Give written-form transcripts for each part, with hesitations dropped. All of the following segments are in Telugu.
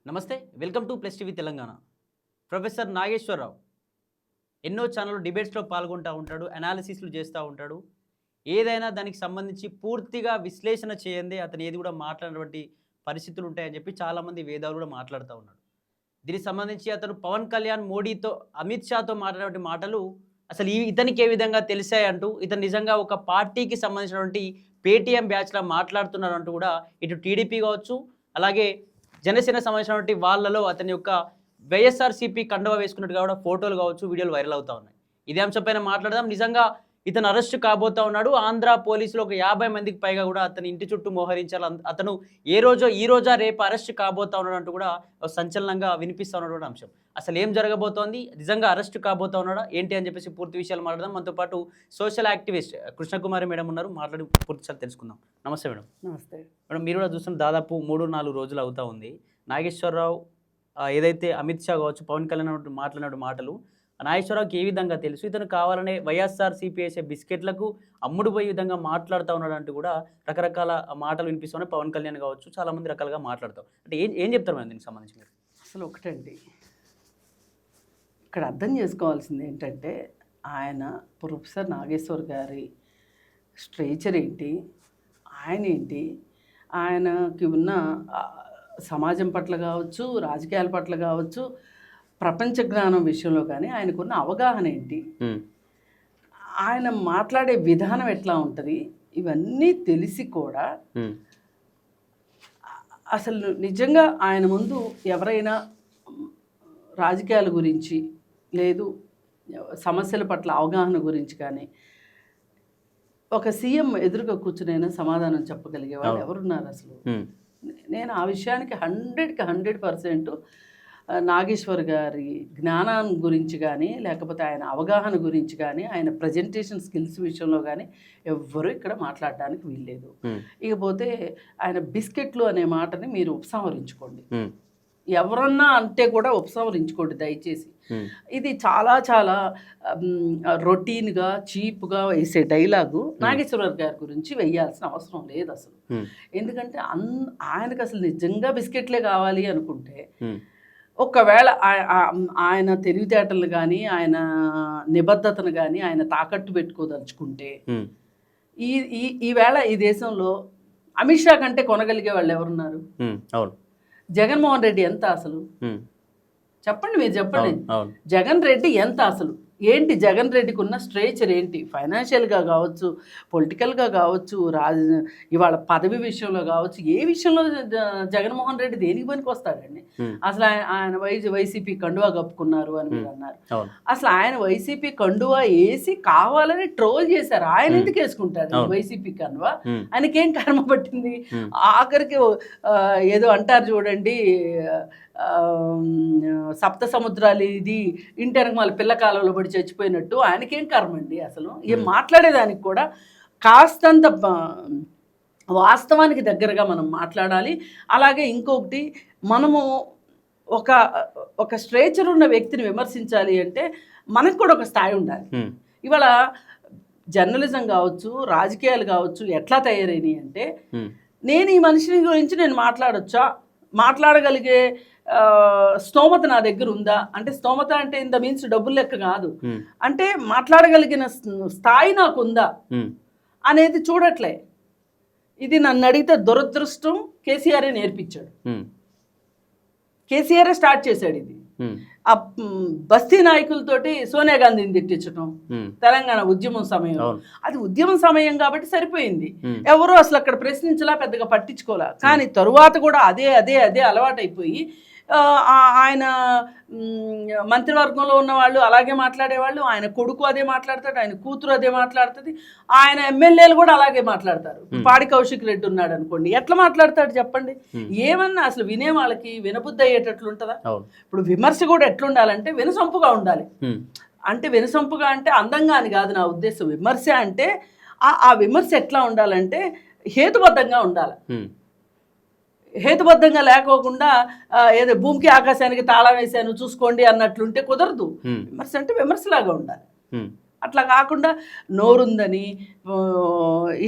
నమస్తే, welcome to plus TV Telangana. Professor Nageswararao ఎన్నో ఛానల్ డిబేట్స్లో పాల్గొంటూ ఉంటాడు, అనాలిసిస్లు చేస్తూ ఉంటాడు. ఏదైనా దానికి సంబంధించి పూర్తిగా విశ్లేషణ చేయందే అతను ఏది కూడా మాట్లాడినటువంటి పరిస్థితులు ఉంటాయని చెప్పి చాలామంది వేదాలు కూడా మాట్లాడుతూ ఉన్నాడు. దీనికి సంబంధించి అతను పవన్ కళ్యాణ్, మోడీతో, అమిత్ షాతో మాట్లాడినటువంటి మాటలు అసలు ఇతనికి ఏ విధంగా తెలిసాయంటూ, ఇతను నిజంగా ఒక పార్టీకి సంబంధించినటువంటి పేటీఎం బ్యాచ్లా మాట్లాడుతున్నారు అంటూ కూడా ఇటు టీడీపీ కావచ్చు, అలాగే జనసేన సంబంధించినటువంటి వాళ్ళలో అతని యొక్క వైఎస్ఆర్సీపీ కండువా వేసుకున్నట్టుగా కూడా ఫోటోలు కావచ్చు, వీడియోలు వైరల్ అవుతా ఉన్నాయి. ఇదే అంశంపైన మాట్లాడదాం. నిజంగా ఇతను అరెస్ట్ కాబోతా ఉన్నాడు. ఆంధ్ర పోలీసులు ఒక 50 మందికి పైగా కూడా అతని ఇంటి చుట్టూ మోహరించారు. అతను ఈ రోజా రేపు అరెస్ట్ కాబోతా ఉన్నాడు అంటూ కూడా సంచలనంగా వినిపిస్తూ ఉన్నటువంటి అంశం. అసలు ఏం జరగబోతోంది, నిజంగా అరెస్ట్ కాబోతా ఉన్నాడా ఏంటి అని చెప్పేసి పూర్తి విషయాలు మాట్లాడదాం. మనతో పాటు సోషల్ యాక్టివిస్ట్ కృష్ణకుమారి మేడం ఉన్నారు, మాట్లాడి పూర్తిసారి తెలుసుకుందాం. నమస్తే మేడం. నమస్తే మేడం, మీరు కూడా చూస్తున్న దాదాపు 3-4 రోజులు అవుతా ఉంది. నాగేశ్వరరావు ఏదైతే అమిత్ షా కావచ్చు, పవన్ కళ్యాణ్ మాట్లాడిన మాటలు నాగేశ్వరరావుకి ఏ విధంగా తెలుసు, ఇతను కావాలనే వైఎస్ఆర్సీపీ వేసే బిస్కెట్లకు అమ్ముడు పోయే విధంగా మాట్లాడుతూ ఉన్నాడు అంటూ కూడా రకరకాల మాటలు వినిపిస్తున్నాయి. పవన్ కళ్యాణ్ కావచ్చు, చాలామంది రకాలుగా మాట్లాడతాం. అంటే ఏం చెప్తారు మేడం దీనికి సంబంధించి మీరు? అసలు ఒకటండి, ఇక్కడ అర్థం చేసుకోవాల్సింది ఏంటంటే, ఆయన ప్రొఫెసర్ నాగేశ్వర్ గారి స్ట్రేచర్ ఏంటి, ఆయన ఏంటి, ఆయనకి ఉన్న సమాజం పట్ల కావచ్చు, రాజకీయాల పట్ల కావచ్చు, ప్రపంచ జ్ఞానం విషయంలో కానీ ఆయనకున్న అవగాహన ఏంటి, ఆయన మాట్లాడే విధానం ఎట్లా ఉంటుంది, ఇవన్నీ తెలిసి కూడా అసలు నిజంగా ఆయన ముందు ఎవరైనా రాజకీయాల గురించి లేదు సమస్యల పట్ల అవగాహన గురించి కానీ ఒక సీఎం ఎదురుగా కూర్చునైనా సమాధానం చెప్పగలిగే వాళ్ళు ఎవరున్నారు అసలు? నేను ఆ విషయానికి 100కి 100% నాగేశ్వర్ గారి జ్ఞానం గురించి కానీ, లేకపోతే ఆయన అవగాహన గురించి కానీ, ఆయన ప్రజెంటేషన్ స్కిల్స్ విషయంలో కానీ ఎవ్వరూ ఇక్కడ మాట్లాడడానికి వీల్లేదు. ఇకపోతే ఆయన బిస్కెట్లు అనే మాటని మీరు ఉపసంహరించుకోండి, ఎవరన్నా అంటే కూడా ఉపసంహరించుకోండి దయచేసి. ఇది చాలా చాలా రొటీన్గా చీప్గా వేసే డైలాగు నాగేశ్వరరావు గారి గురించి వేయాల్సిన అవసరం లేదు అసలు. ఎందుకంటే ఆయనకు అసలు నిజంగా బిస్కెట్లే కావాలి అనుకుంటే, ఒకవేళ ఆయన తెలివితేటలు కానీ, ఆయన నిబద్ధతను కానీ ఆయన తాకట్టు పెట్టుకోదలుచుకుంటే ఈవేళ ఈ దేశంలో అమిత్ షా కంటే కొనగలిగే వాళ్ళు ఎవరున్నారు? జగన్మోహన్ రెడ్డి ఎంత అసలు? చెప్పండి, మీరు చెప్పండి. జగన్ రెడ్డి ఎంత అసలు? ఏంటి జగన్ రెడ్డికి ఉన్న స్ట్రేచర్ ఏంటి? ఫైనాన్షియల్గా కావచ్చు, పొలిటికల్గా కావచ్చు, ఇవాళ పదవి విషయంలో కావచ్చు, ఏ విషయంలో జగన్మోహన్ రెడ్డి దేనికి పనికి వస్తాడండి? అసలు ఆయన వైసీపీ కండువా కప్పుకున్నారు అని మీరు అన్నారు. అసలు ఆయన వైసీపీ కండువా వేసి కావాలని ట్రోల్ చేశారు. ఆయన ఎందుకు వేసుకుంటాడు వైసీపీ కండువా? ఆయనకేం కర్మ పట్టింది? ఆఖరికి ఏదో అంటారు చూడండి, సప్త సముద్రాలు ఇది ఇంటర్కి మళ్ళీ పిల్లకాలంలో పడి చచ్చిపోయినట్టు. ఆయనకేం కర్మ అండి అసలు? ఏం మాట్లాడేదానికి కూడా కాస్తంత వాస్తవానికి దగ్గరగా మనం మాట్లాడాలి. అలాగే ఇంకొకటి, మనము ఒక స్ట్రేచర్ ఉన్న వ్యక్తిని విమర్శించాలి అంటే మనకు కూడా ఒక స్థాయి ఉండాలి. ఇవాళ జర్నలిజం కావచ్చు, రాజకీయాలు కావచ్చు ఎట్లా తయారైనాయి అంటే, నేను ఈ మనిషిని గురించి నేను మాట్లాడొచ్చా, మాట్లాడగలిగే స్తోమత నా దగ్గర ఉందా అంటే, స్తోమత అంటే ఇన్ ద మీన్స్ డబ్బులు లెక్క కాదు, అంటే మాట్లాడగలిగిన స్థాయి నాకు ఉందా అనేది చూడట్లే. ఇది నన్ను అడిగితే దురదృష్టం కేసీఆరే నేర్పించాడు. కేసీఆరే స్టార్ట్ చేశాడు ఇది. ఆ బస్తీ నాయకులతోటి సోనియా గాంధీని తిట్టించడం తెలంగాణ ఉద్యమం సమయంలో. అది ఉద్యమం సమయం కాబట్టి సరిపోయింది, ఎవరు అసలు అక్కడ ప్రశ్నించలా, పెద్దగా పట్టించుకోలే. కానీ తరువాత కూడా అదే అదే అదే అలవాటైపోయి ఆయన మంత్రివర్గంలో ఉన్న వాళ్ళు అలాగే మాట్లాడేవాళ్ళు, ఆయన కొడుకు అదే మాట్లాడతాడు, ఆయన కూతురు అదే మాట్లాడుతుంది, ఆయన ఎమ్మెల్యేలు కూడా అలాగే మాట్లాడతారు. పాడి కౌశిక్ రెడ్డి ఉన్నాడు అనుకోండి, ఎట్లా మాట్లాడతాడు చెప్పండి? ఏమన్నా అసలు వినే వాళ్ళకి వినబుద్ధి అయ్యేటట్లు ఉంటుందా? ఇప్పుడు విమర్శ కూడా ఎట్లుండాలంటే వినసొంపుగా ఉండాలి. అంటే వినసొంపుగా అంటే అందంగా అని కాదు నా ఉద్దేశం. విమర్శ అంటే ఆ విమర్శ ఎట్లా ఉండాలంటే హేతుబద్ధంగా ఉండాలి. హేతుబద్ధంగా లేకోకుండా ఏదో భూమికి ఆకాశానికి తాళం వేసాను చూసుకోండి అన్నట్లుంటే కుదరదు. విమర్శ అంటే విమర్శలాగా ఉండాలి. అట్లా కాకుండా నోరుందని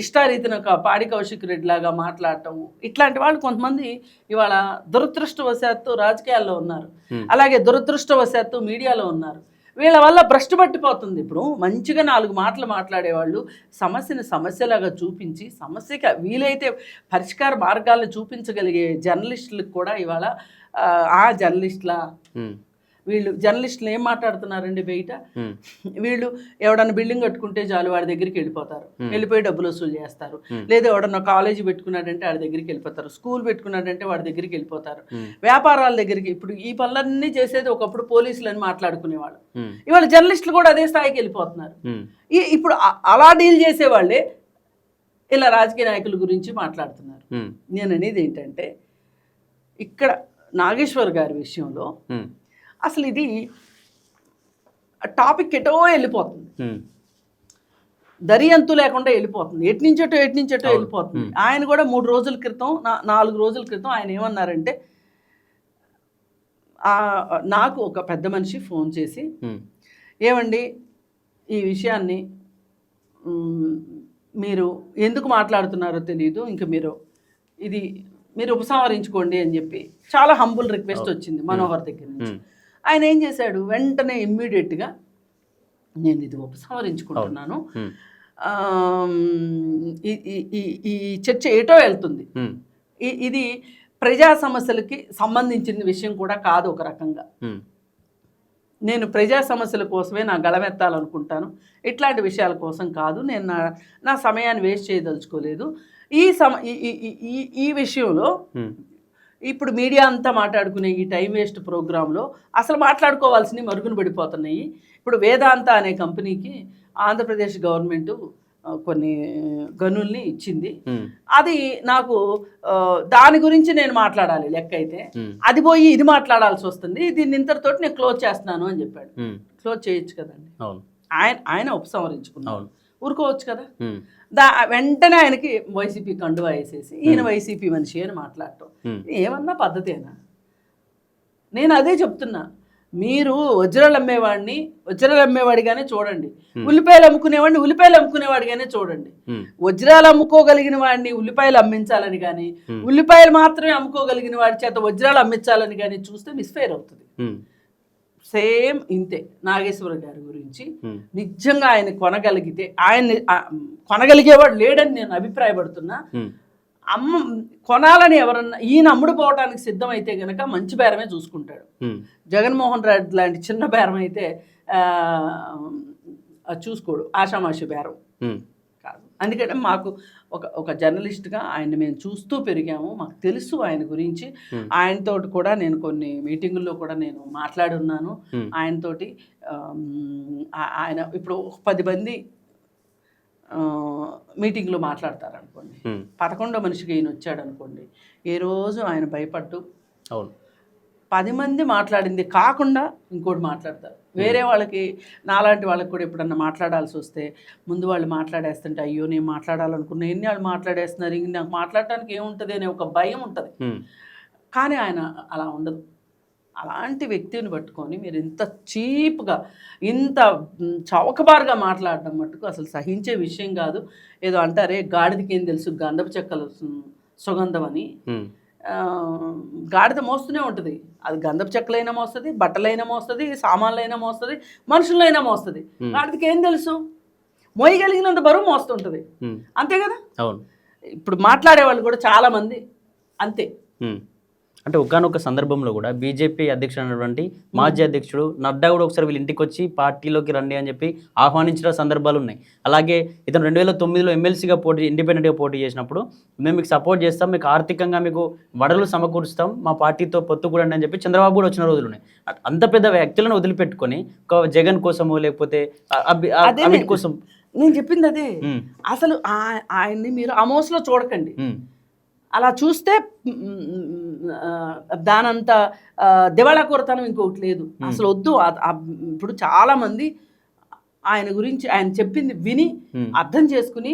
ఇష్టారీతిన పాడి కౌశిక్ రెడ్డి లాగా మాట్లాడటం, ఇట్లాంటి వాళ్ళు కొంతమంది ఇవాళ దురదృష్టవశాత్తు రాజకీయాల్లో ఉన్నారు, అలాగే దురదృష్టవశాత్తు మీడియాలో ఉన్నారు. వీళ్ళ వల్ల భ్రష్టు పట్టిపోతుంది. ఇప్పుడు మంచిగా 4 మాటలు మాట్లాడేవాళ్ళు సమస్యని సమస్యలాగా చూపించి సమస్యకి వీలైతే పరిష్కార మార్గాలను చూపించగలిగే జర్నలిస్టులకు కూడా ఇవాళ ఆ జర్నలిస్టులా వీళ్ళు జర్నలిస్టులు ఏం మాట్లాడుతున్నారండి బయట, వీళ్ళు ఎవడన్నా బిల్డింగ్ కట్టుకుంటే చాలు వాడి దగ్గరికి వెళ్ళిపోతారు, వెళ్ళిపోయి డబ్బులు వసూలు చేస్తారు. లేదా ఎవడన్నా కాలేజీ పెట్టుకున్నాడంటే వాడి దగ్గరికి వెళ్ళిపోతారు, స్కూల్ పెట్టుకున్నాడంటే వాడి దగ్గరికి వెళ్ళిపోతారు, వ్యాపారాల దగ్గరికి. ఇప్పుడు ఈ పనులన్నీ చేసేది ఒకప్పుడు పోలీసులు అని మాట్లాడుకునేవాళ్ళు, ఇవాళ జర్నలిస్టులు కూడా అదే స్థాయికి వెళ్ళిపోతున్నారు. ఇప్పుడు అలా డీల్ చేసేవాళ్ళే ఇలా రాజకీయ నాయకుల గురించి మాట్లాడుతున్నారు. నేను అనేది ఏంటంటే ఇక్కడ నాగేశ్వర్ గారి విషయంలో అసలు ఇది టాపిక్ ఎటో వెళ్ళిపోతుంది, దర్యంతు లేకుండా వెళ్ళిపోతుంది, ఎట్నుంచటో వెళ్ళిపోతుంది. ఆయన కూడా 3 రోజుల క్రితం 4 రోజుల క్రితం ఆయన ఏమన్నారంటే, నాకు ఒక పెద్ద మనిషి ఫోన్ చేసి, ఏమండి ఈ విషయాన్ని మీరు ఎందుకు మాట్లాడుతున్నారో తెలియదు, ఇంకా మీరు ఉపసంహరించుకోండి అని చెప్పి చాలా హంబుల్ రిక్వెస్ట్ వచ్చింది మనోహర్ దగ్గర నుంచి. ఆయన ఏం చేశాడు, వెంటనే ఇమ్మీడియట్గా నేను ఇది ఉపసంహరించుకుంటున్నాను, ఈ చర్చ ఏటో వెళ్తుంది, ఇది ప్రజా సమస్యలకి సంబంధించిన విషయం కూడా కాదు, ఒక రకంగా నేను ప్రజా సమస్యల కోసమే నా గళమెత్తాలనుకుంటాను, ఇట్లాంటి విషయాల కోసం కాదు, నేను నా సమయాన్ని వేస్ట్ చేయదలుచుకోలేదు. ఈ విషయంలో ఇప్పుడు మీడియా అంతా మాట్లాడుకునే ఈ టైం వేస్ట్ ప్రోగ్రాంలో అసలు మాట్లాడుకోవాల్సినవి మరుగున పడిపోతున్నాయి. ఇప్పుడు వేదాంత అనే కంపెనీకి ఆంధ్రప్రదేశ్ గవర్నమెంట్ కొన్ని గనుల్ని ఇచ్చింది, అది నాకు దాని గురించి నేను మాట్లాడాలి లెక్క అయితే, అది పోయి ఇది మాట్లాడాల్సి వస్తుంది, దీన్ని ఇంతటితోటి నేను క్లోజ్ చేస్తున్నాను అని చెప్పాడు. క్లోజ్ చేయొచ్చు కదండి, ఆయన ఉపసంహరించుకున్నాను, ఊరుకోవచ్చు కదా. వెంటనే ఆయనకి వైసీపీ కండువా వేసేసి ఈయన వైసీపీ మనిషి అని మాట్లాడటం ఏమన్నా పద్ధతేనా? నేను అదే చెప్తున్నా, మీరు వజ్రాలు అమ్మేవాడిగానే చూడండి, ఉల్లిపాయలు అమ్ముకునేవాడిగానే చూడండి. వజ్రాలు అమ్ముకోగలిగిన వాడిని ఉల్లిపాయలు అమ్మించాలని కానీ, ఉల్లిపాయలు మాత్రమే అమ్ముకోగలిగిన వాడి చేత వజ్రాలు అమ్మించాలని కానీ చూస్తే మిస్ఫైర్ అవుతుంది. సేమ్ ఇంతే నాగేశ్వర గారి గురించి. నిజంగా ఆయన కొనగలిగితే, ఆయన్ని కొనగలిగేవాడు లేడని నేను అభిప్రాయపడుతున్నా. కొనాలని ఎవరన్నా ఈయన అమ్ముడుపోవడానికి సిద్ధమైతే గనక మంచి బేరమే చూసుకుంటాడు. జగన్మోహన్ రెడ్డి లాంటి చిన్న బేరం అయితే చూసుకోడు, ఆషామాషి బేరం కాదు. అందుకని మాకు ఒక జర్నలిస్ట్గా ఆయన్ని మేము చూస్తూ పెరిగాము, మాకు తెలుసు ఆయన గురించి. ఆయనతో కూడా నేను కొన్ని మీటింగుల్లో కూడా నేను మాట్లాడి ఉన్నాను ఆయనతోటి. ఆయన ఇప్పుడు 10 మంది మీటింగ్లో మాట్లాడతారు అనుకోండి, 11వ మనిషికి ఈయన వచ్చాడు అనుకోండి, ఏ రోజు ఆయన భయపడ్డు 10 మంది మాట్లాడింది కాకుండా ఇంకోటి మాట్లాడతారు. వేరే వాళ్ళకి, నాలాంటి వాళ్ళకి కూడా ఎప్పుడన్నా మాట్లాడాల్సి వస్తే ముందు వాళ్ళు మాట్లాడేస్తుంటే, అయ్యో నేను మాట్లాడాలనుకున్నా, ఎన్ని వాళ్ళు మాట్లాడేస్తున్నారు, ఇంక నాకు మాట్లాడటానికి ఏముంటుంది అనే ఒక భయం ఉంటుంది. కానీ ఆయన అలా ఉండదు. అలాంటి వ్యక్తిని పట్టుకొని మీరు ఇంత చీప్గా, ఇంత చౌకబారుగా మాట్లాడడం మట్టుకు అసలు సహించే విషయం కాదు. ఏదో అంటారే, గాడిదకి ఏం తెలుసు గంధపు చెక్కల సుగంధం అని. గాడిద మోస్తూనే ఉంటుంది, అది గంధపు చెక్కలైనా మోస్తుంది, బట్టలైనా మోస్తుంది, సామాన్లైనా మోస్తుంది, మనుషులైనా మోస్తుంది. గాడిదకి ఏం తెలుసు, మోయగలిగినంత బరువు మోస్తుంటుంది, అంతే కదా. ఇప్పుడు మాట్లాడే వాళ్ళు కూడా చాలామంది అంతే. అంటే ఒకానొక సందర్భంలో కూడా బీజేపీ అధ్యక్షుడు అయినటువంటి మాజీ అధ్యక్షుడు నడ్డా కూడా ఒకసారి వీళ్ళు ఇంటికి వచ్చి పార్టీలోకి రండి అని చెప్పి ఆహ్వానించిన సందర్భాలు ఉన్నాయి. అలాగే ఇతను 2009లో ఎమ్మెల్సీగా ఇండిపెండెంట్గా పోటీ చేసినప్పుడు, మేము మీకు సపోర్ట్ చేస్తాం, మీకు ఆర్థికంగా మీకు వడలు సమకూరుస్తాం, మా పార్టీతో పొత్తు కూడా అని చెప్పి చంద్రబాబు కూడా వచ్చిన రోజులు ఉన్నాయి. అంత పెద్ద వ్యక్తులను వదిలిపెట్టుకొని ఒక జగన్ కోసమో లేకపోతే అమిత్ కోసం, నేను చెప్పింది అదే. అసలు ఆయన్ని మీరు అమోస్లో చూడకండి, అలా చూస్తే దానంత దివాళా కోరతనం ఇంకొకటి లేదు, అసలు వద్దు. ఇప్పుడు చాలామంది ఆయన గురించి, ఆయన చెప్పింది విని అర్థం చేసుకుని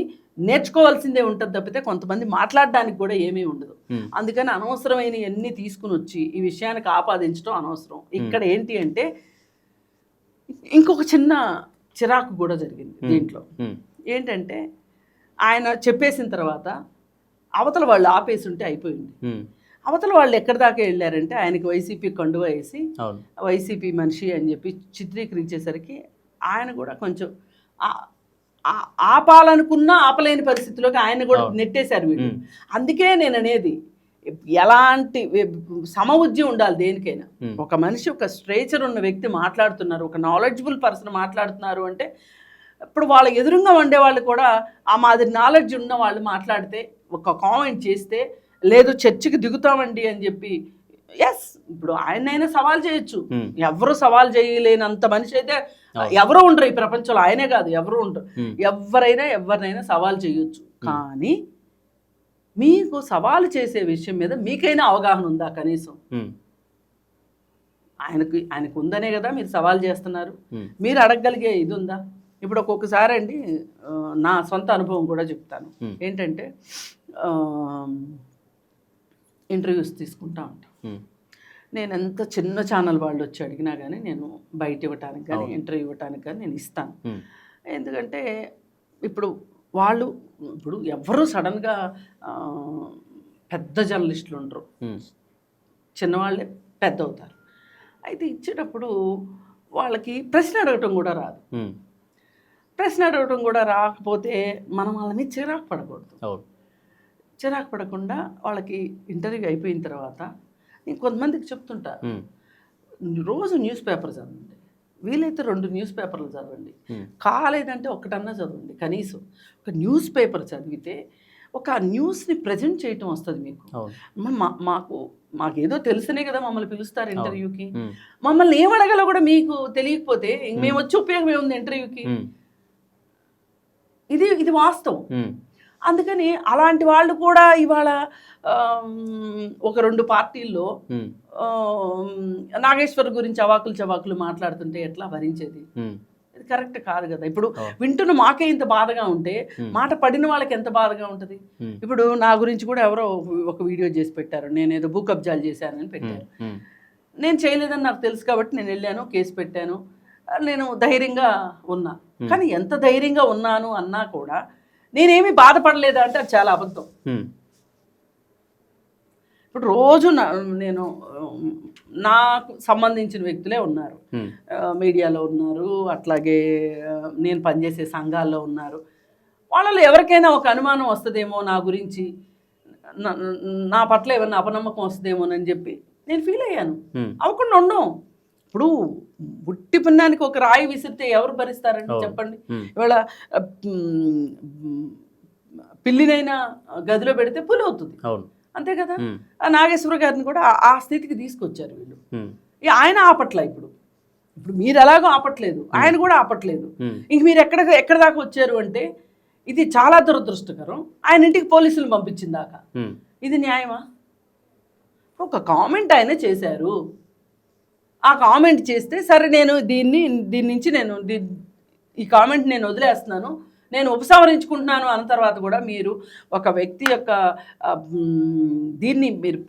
నేర్చుకోవాల్సిందే ఉంటుంది తప్పితే కొంతమంది మాట్లాడడానికి కూడా ఏమీ ఉండదు. అందుకని అనవసరమైన అన్నీ తీసుకుని వచ్చి ఈ విషయానికి ఆపాదించడం అనవసరం. ఇక్కడ ఏంటి అంటే, ఇంకొక చిన్న చిరాకు కూడా జరిగింది దీంట్లో. ఏంటంటే ఆయన చెప్పేసిన తర్వాత అవతల వాళ్ళు ఆపేసి ఉంటే అయిపోయింది. అవతల వాళ్ళు ఎక్కడి దాకా వెళ్ళారంటే ఆయనకి వైసీపీ కండువా వేసి వైసీపీ మనిషి అని చెప్పి చిత్రీకరించేసరికి ఆయన కూడా కొంచెం ఆపాలనుకున్నా ఆపలేని పరిస్థితిలోకి ఆయన కూడా నెట్టేశారు వీళ్ళు. అందుకే నేను అనేది ఎలాంటి సమవుజ్యం ఉండాలి దేనికైనా. ఒక మనిషి, ఒక స్ట్రేచర్ ఉన్న వ్యక్తి మాట్లాడుతున్నారు, ఒక నాలెడ్జబుల్ పర్సన్ మాట్లాడుతున్నారు అంటే ఇప్పుడు వాళ్ళ ఎదురుగా ఉండే వాళ్ళు కూడా ఆ మాదిరి నాలెడ్జ్ ఉన్న వాళ్ళు మాట్లాడితే, ఒక కామెంట్ చేస్తే, లేదు చర్చకి దిగుతామండి అని చెప్పి, ఎస్ ఇప్పుడు ఆయనైనా సవాల్ చేయొచ్చు. ఎవరు సవాల్ చేయలేనంత మనిషి అయితే ఎవరు ఉండరు ఈ ప్రపంచంలో. ఆయనే కాదు, ఎవరు ఉండరు. ఎవరినైనా సవాల్ చేయొచ్చు. కానీ మీకు సవాలు చేసే విషయం మీద మీకైనా అవగాహన ఉందా కనీసం? ఆయనకు ఉందనే కదా మీరు సవాల్ చేస్తున్నారు. మీరు అడగగలిగే ఇది ఉందా? ఇప్పుడు ఒక్కొక్కసారి అండి నా సొంత అనుభవం కూడా చెప్తాను. ఏంటంటే ఇంటర్వ్యూస్ తీసుకుంటా ఉంటాను. నేను ఎంత చిన్న ఛానల్ వాళ్ళు వచ్చి అడిగినా కానీ నేను బయట ఇవ్వటానికి కానీ ఇంటర్వ్యూ ఇవ్వటానికి కానీ నేను ఇస్తాను. ఎందుకంటే ఇప్పుడు ఎవరు సడన్గా పెద్ద జర్నలిస్టులు ఉండరు, చిన్నవాళ్ళే పెద్ద అవుతారు. అయితే ఇచ్చేటప్పుడు వాళ్ళకి ప్రశ్న అడగటం కూడా రాదు. ప్రశ్న అడగటం కూడా రాకపోతే మనం వాళ్ళని చిరాకు పడకూడదు. చిరాకు పడకుండా వాళ్ళకి ఇంటర్వ్యూ అయిపోయిన తర్వాత నేను కొంతమందికి చెప్తుంటా, రోజు న్యూస్ పేపర్ చదవండి, వీలైతే 2 న్యూస్ పేపర్లు చదవండి, కాలేదంటే ఒకటన్నా చదవండి. కనీసం ఒక న్యూస్ పేపర్ చదివితే ఒక న్యూస్ని ప్రజెంట్ చేయటం వస్తుంది మీకు. మాకేదో తెలిసినే కదా మమ్మల్ని పిలుస్తారు ఇంటర్వ్యూకి. మమ్మల్ని ఏం అడగాలో కూడా మీకు తెలియకపోతే మేము వచ్చి ఉపయోగం ఏముంది ఇంటర్వ్యూకి? ఇది వాస్తవం. అందుకని అలాంటి వాళ్ళు కూడా ఇవాళ ఒక 2 పార్టీల్లో నాగేశ్వర్ గురించి అవాకులు చవాకులు మాట్లాడుతుంటే ఎట్లా భరించేది? ఇది కరెక్ట్ కాదు కదా. ఇప్పుడు వింటున్న మాకే ఇంత బాధగా ఉంటే మాట పడిన వాళ్ళకి ఎంత బాధగా ఉంటుంది? ఇప్పుడు నా గురించి కూడా ఎవరో ఒక వీడియో చేసి పెట్టారు, నేను ఏదో భూ కబ్జాలు చేశానని పెట్టారు. నేను చేయలేదని నాకు తెలుసు కాబట్టి నేను వెళ్ళాను, కేసు పెట్టాను, నేను ధైర్యంగా ఉన్నా. కానీ ఎంత ధైర్యంగా ఉన్నాను అన్నా కూడా నేనేమి బాధపడలేదా అంటే అది చాలా అబద్ధం. ఇప్పుడు రోజు నేను నాకు సంబంధించిన వ్యక్తులే ఉన్నారు, మీడియాలో ఉన్నారు, అట్లాగే నేను పనిచేసే సంఘాల్లో ఉన్నారు. వాళ్ళలో ఎవరికైనా ఒక అనుమానం వస్తుందేమో నా గురించి, నా పట్ల ఏమన్నా అపనమ్మకం వస్తుందేమోనని చెప్పి నేను ఫీల్ అయ్యాను. అవ్వకుండా ఉండం. ఇప్పుడు బుట్టి పుణ్యానికి ఒక రాయి విసిరితే ఎవరు భరిస్తారండి చెప్పండి? ఇవాళ పిల్లినైనా గదిలో పెడితే పులి అవుతుంది, అంతే కదా. ఆ నాగేశ్వర గారిని కూడా ఆ స్థితికి తీసుకొచ్చారు వీళ్ళు. ఆయన ఆపట్ల. ఇప్పుడు మీరు ఎలాగో ఆపట్లేదు, ఆయన కూడా ఆపట్లేదు. ఇంక మీరు ఎక్కడ దాకా వచ్చారు అంటే ఇది చాలా దురదృష్టకరం. ఆయన ఇంటికి పోలీసులు పంపించిన దాకా ఇది న్యాయమా? ఒక కామెంట్ ఆయన చేశారు, ఆ కామెంట్ చేస్తే సరే నేను దీని నుంచి నేను ఈ కామెంట్ నేను వదిలేస్తున్నాను, నేను ఉపసంహరించుకుంటున్నాను అన్న తర్వాత కూడా మీరు ఒక వ్యక్తి యొక్క దీన్ని మీరు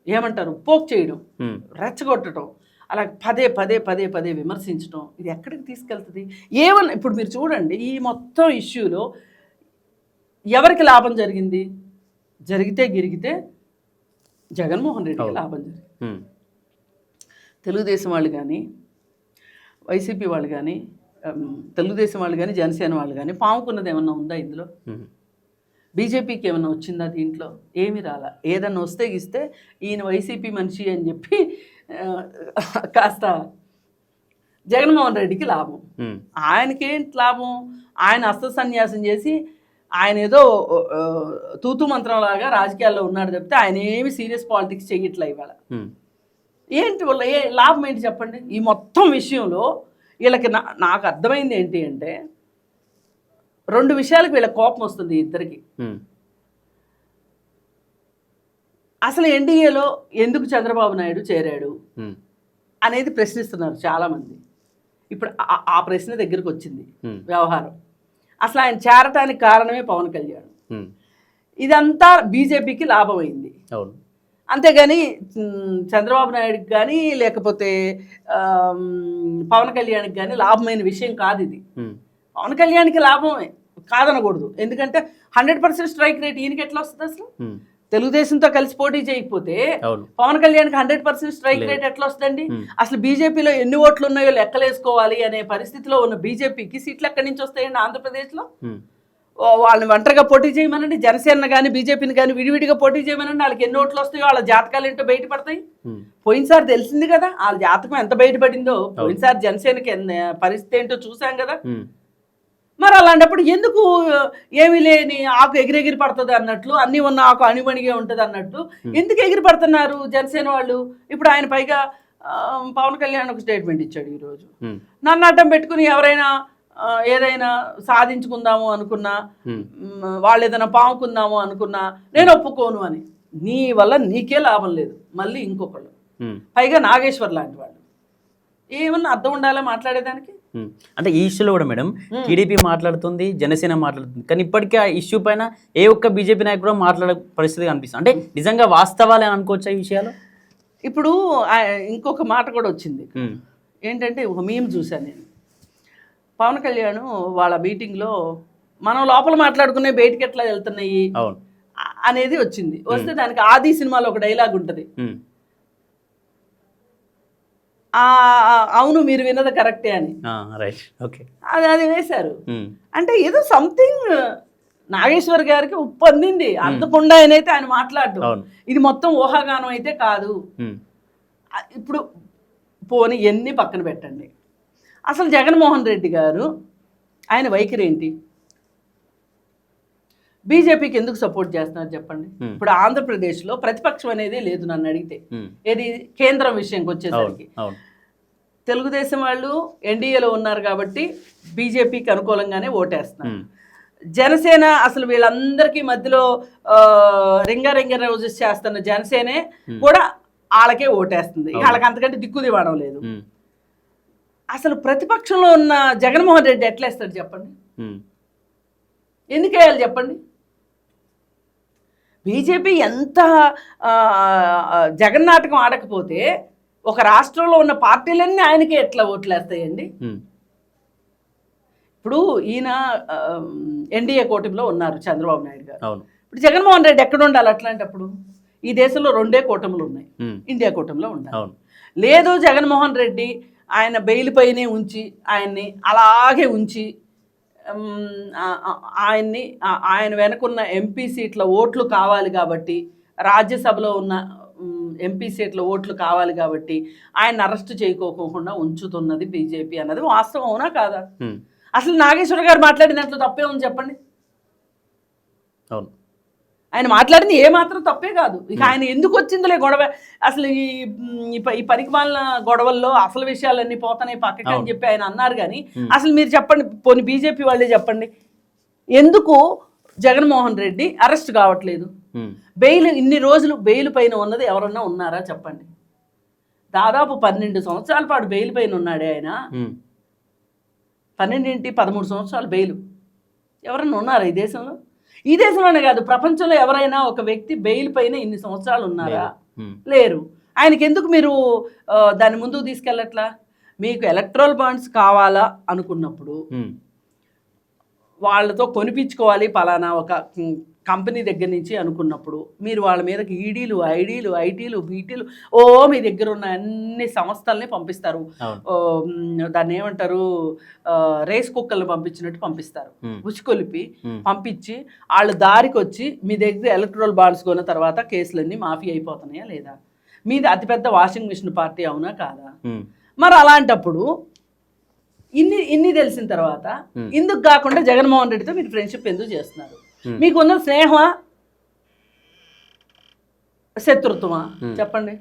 ఏమంటారు పోక్ చేయడం, రెచ్చగొట్టడం, అలా పదే విమర్శించడం, ఇది ఎక్కడికి తీసుకెళ్తుంది? ఏమన్నా ఇప్పుడు మీరు చూడండి, ఈ మొత్తం ఇష్యూలో ఎవరికి లాభం జరిగింది? గిరిగితే జగన్మోహన్ రెడ్డికి లాభం జరిగింది. తెలుగుదేశం వాళ్ళు కానీ, వైసీపీ వాళ్ళు కానీ, తెలుగుదేశం వాళ్ళు కానీ, జనసేన వాళ్ళు కానీ పాముకున్నది ఏమన్నా ఉందా ఇందులో? బీజేపీకి ఏమన్నా వచ్చిందా దీంట్లో? ఏమీ రాలా. ఏదన్నా వస్తే ఇస్తే ఈయన వైసీపీ మనిషి అని చెప్పి కాస్త జగన్మోహన్ రెడ్డికి లాభం. ఆయనకేంటి లాభం? ఆయన హస్త సన్యాసం చేసి ఆయన ఏదో తూతు మంత్రంలాగా రాజకీయాల్లో ఉన్నాడు చెప్తే ఆయన ఏమి సీరియస్ పాలిటిక్స్ చెయ్యట్లే ఇవాళ. ఏంటి వాళ్ళ లాభం ఏంటి చెప్పండి? ఈ మొత్తం విషయంలో వీళ్ళకి నాకు అర్థమైంది ఏంటి అంటే 2 విషయాలకు వీళ్ళ కోపం వస్తుంది ఇద్దరికి. అసలు ఎన్డీఏలో ఎందుకు చంద్రబాబు నాయుడు చేరాడు అనేది ప్రశ్నిస్తున్నారు చాలామంది. ఇప్పుడు ఆ ప్రశ్న దగ్గరికి వచ్చింది వ్యవహారం. అసలు ఆయన చేరటానికి కారణమే పవన్ కళ్యాణ్. ఇదంతా బీజేపీకి లాభమైంది. అంతేగాని చంద్రబాబు నాయుడుకి కానీ లేకపోతే పవన్ కళ్యాణ్కి కానీ లాభమైన విషయం కాదు ఇది. పవన్ కళ్యాణ్కి లాభమే కాదనకూడదు, ఎందుకంటే 100% స్ట్రైక్ రేట్ ఈయనకి ఎట్లా వస్తుంది అసలు? తెలుగుదేశంతో కలిసి పోటీ చేయకపోతే పవన్ కళ్యాణ్కి 100% స్ట్రైక్ రేట్ ఎట్లా వస్తుందండి? అసలు బీజేపీలో ఎన్ని ఓట్లు ఉన్నాయో లెక్కలేసుకోవాలి అనే పరిస్థితిలో ఉన్న బీజేపీకి సీట్లు ఎక్కడి నుంచి వస్తాయండి ఆంధ్రప్రదేశ్లో? వాళ్ళని ఒంటరిగా పోటీ చేయమనండి, జనసేన కానీ బీజేపీని కానీ విడివిడిగా పోటీ చేయమనండి, వాళ్ళకి ఎన్ని ఓట్లు వస్తాయో వాళ్ళ జాతకాలు ఏంటో బయటపడతాయి. పోయినసారి తెలిసింది కదా వాళ్ళ జాతకం ఎంత బయటపడిందో. పోయినసారి జనసేనకి పరిస్థితి ఏంటో చూసాం కదా. మరి అలాంటప్పుడు ఎందుకు ఏమీ లేని ఆకు ఎగిరెగిరి పడుతుంది అన్నట్లు, అన్నీ ఉన్న ఆకు అణిమణిగే ఉంటుంది అన్నట్టు ఎందుకు ఎగిరి పడుతున్నారు జనసేన వాళ్ళు? ఇప్పుడు ఆయన పైగా పవన్ కళ్యాణ్ ఒక స్టేట్మెంట్ ఇచ్చాడు ఈరోజు, నన్ను అడ్డం పెట్టుకుని ఎవరైనా ఏదైనా సాధించుకుందాము అనుకున్నా, వాళ్ళు ఏదైనా పాముకుందాము అనుకున్నా నేను ఒప్పుకోను అని. నీ వల్ల నీకే లాభం లేదు, మళ్ళీ ఇంకొకళ్ళు, పైగా నాగేశ్వర్ లాంటి వాళ్ళు. ఏమన్నా అర్థం ఉండాలా మాట్లాడేదానికి? అంటే ఈ ఇష్యూలో కూడా మేడం టీడీపీ మాట్లాడుతుంది, జనసేన మాట్లాడుతుంది, కానీ ఇప్పటికీ ఆ ఇష్యూ పైన ఏ ఒక్క బీజేపీ నాయకుడు కూడా మాట్లాడే పరిస్థితి కనిపిస్తుంది. అంటే నిజంగా వాస్తవాలే అని అనుకోవచ్చా ఈ విషయాలు? ఇప్పుడు ఇంకొక మాట కూడా వచ్చింది ఏంటంటే, ఒక మీమ్ చూశాను నేను. పవన్ కళ్యాణ్ వాళ్ళ మీటింగ్లో మనం లోపల మాట్లాడుకునే బయటికి ఎట్లా వెళ్తున్నాయి అనేది వచ్చింది. వస్తే దానికి ఆది సినిమాలో ఒక డైలాగ్ ఉంటుంది, అవును మీరు విన్నది కరెక్టే అని. అది వేశారు. అంటే ఏదో సంథింగ్ నాగేశ్వర్ గారికి ఉప్పొందింది, అందకుండా అయితే ఆయన మాట్లాడటం. ఇది మొత్తం ఊహాగానం అయితే కాదు. ఇప్పుడు పోనీ ఎన్ని పక్కన పెట్టండి, అసలు జగన్మోహన్ రెడ్డి గారు ఆయన వైఖరి ఏంటి? బీజేపీకి ఎందుకు సపోర్ట్ చేస్తున్నారు చెప్పండి? ఇప్పుడు ఆంధ్రప్రదేశ్లో ప్రతిపక్షం అనేది లేదు నన్ను అడిగితే. ఏది కేంద్రం విషయంకి వచ్చేసరికి తెలుగుదేశం వాళ్ళు ఎన్డీఏలో ఉన్నారు కాబట్టి బీజేపీకి అనుకూలంగానే ఓటేస్తున్నారు. జనసేన అసలు వీళ్ళందరికీ మధ్యలో రింగ రోజెస్ చేస్తున్న జనసేనే కూడా వాళ్ళకే ఓటేస్తుంది. వాళ్ళకి అంతకంటే దిక్కు దివాణం లేదు. అసలు ప్రతిపక్షంలో ఉన్న జగన్మోహన్ రెడ్డి ఎట్లా వేస్తాడు చెప్పండి? ఎందుకు వేయాలి చెప్పండి? బీజేపీ ఎంత జగన్నాటకం ఆడకపోతే ఒక రాష్ట్రంలో ఉన్న పార్టీలన్నీ ఆయనకి ఎట్లా ఓట్లు వేస్తాయండి? ఇప్పుడు ఈయన ఎన్డీఏ కూటమిలో ఉన్నారు చంద్రబాబు నాయుడు గారు. ఇప్పుడు జగన్మోహన్ రెడ్డి ఎక్కడ ఉండాలి అట్లాంటప్పుడు? ఈ దేశంలో 2 కూటములు ఉన్నాయి, ఇండియా కూటమిలో ఉండాలి. లేదు జగన్మోహన్ రెడ్డి ఆయన బెయిల్ పైనే ఉంచి ఆయన్ని అలాగే ఉంచి ఆయన వెనకున్న ఎంపీ సీట్ల ఓట్లు కావాలి కాబట్టి, రాజ్యసభలో ఉన్న ఎంపీ సీట్ల ఓట్లు కావాలి కాబట్టి ఆయన అరెస్ట్ చేయకోకుండా ఉంచుతున్నది బీజేపీ అన్నది వాస్తవం అవునా కాదా? అసలు నాగేశ్వర గారు మాట్లాడినట్లు తప్పే ఉంది చెప్పండి? అవును, ఆయన మాట్లాడింది ఏమాత్రం తప్పే కాదు. ఇక ఆయన ఎందుకు వచ్చిందిలే గొడవ, అసలు ఈ పరికమాల గొడవల్లో అసలు విషయాలన్నీ పోతాయి పక్కకి అని చెప్పి ఆయన అన్నారు. కానీ అసలు మీరు చెప్పండి, పోనీ బీజేపీ వాళ్ళే చెప్పండి, ఎందుకు జగన్మోహన్ రెడ్డి అరెస్ట్ కావట్లేదు? బెయిల్ ఇన్ని రోజులు బెయిల్ పైన ఉన్నది ఎవరన్నా ఉన్నారా చెప్పండి? దాదాపు 12 సంవత్సరాల పాటు బెయిల్ పైన ఉన్నాడే ఆయన. 12-13 సంవత్సరాలు బెయిల్. ఎవరన్నా ఉన్నారా ఈ దేశంలో? ఈ దేశంలోనే కాదు, ప్రపంచంలో ఎవరైనా ఒక వ్యక్తి బెయిల్ పైన ఇన్ని సంవత్సరాలు ఉన్నారా? లేరు. ఆయనకి ఎందుకు మీరు దాన్ని ముందుకు తీసుకెళ్ళట్లా? మీకు ఎలక్ట్రల్ బాండ్స్ కావాలా అనుకున్నప్పుడు వాళ్ళతో కొనిపించుకోవాలి పలానా ఒక కంపెనీ దగ్గర నుంచి అనుకున్నప్పుడు మీరు వాళ్ళ మీదకి ఈడీలు, ఐడీలు, ఐటీలు, బీటీలు మీ దగ్గర ఉన్న అన్ని సంస్థల్ని పంపిస్తారు. దాన్ని ఏమంటారు, రేస్ కుక్కల్ని పంపించినట్టు పంపిస్తారు. ఉచికొలిపి పంపించి వాళ్ళు దారికి వచ్చి మీ దగ్గర ఎలక్ట్రల్ బాండ్స్ కొన్న తర్వాత కేసులన్నీ మాఫీ అయిపోతున్నాయా లేదా? మీది అతిపెద్ద వాషింగ్ మిషన్ పార్టీ అవునా కాదా? మరి అలాంటప్పుడు ఇన్ని తెలిసిన తర్వాత ఇందుకు కాకుండా జగన్మోహన్ రెడ్డితో మీరు ఫ్రెండ్షిప్ ఎందుకు చేస్తున్నారు? మీకున్న స్నేహమా శత్రుత్వమా చెప్పండి?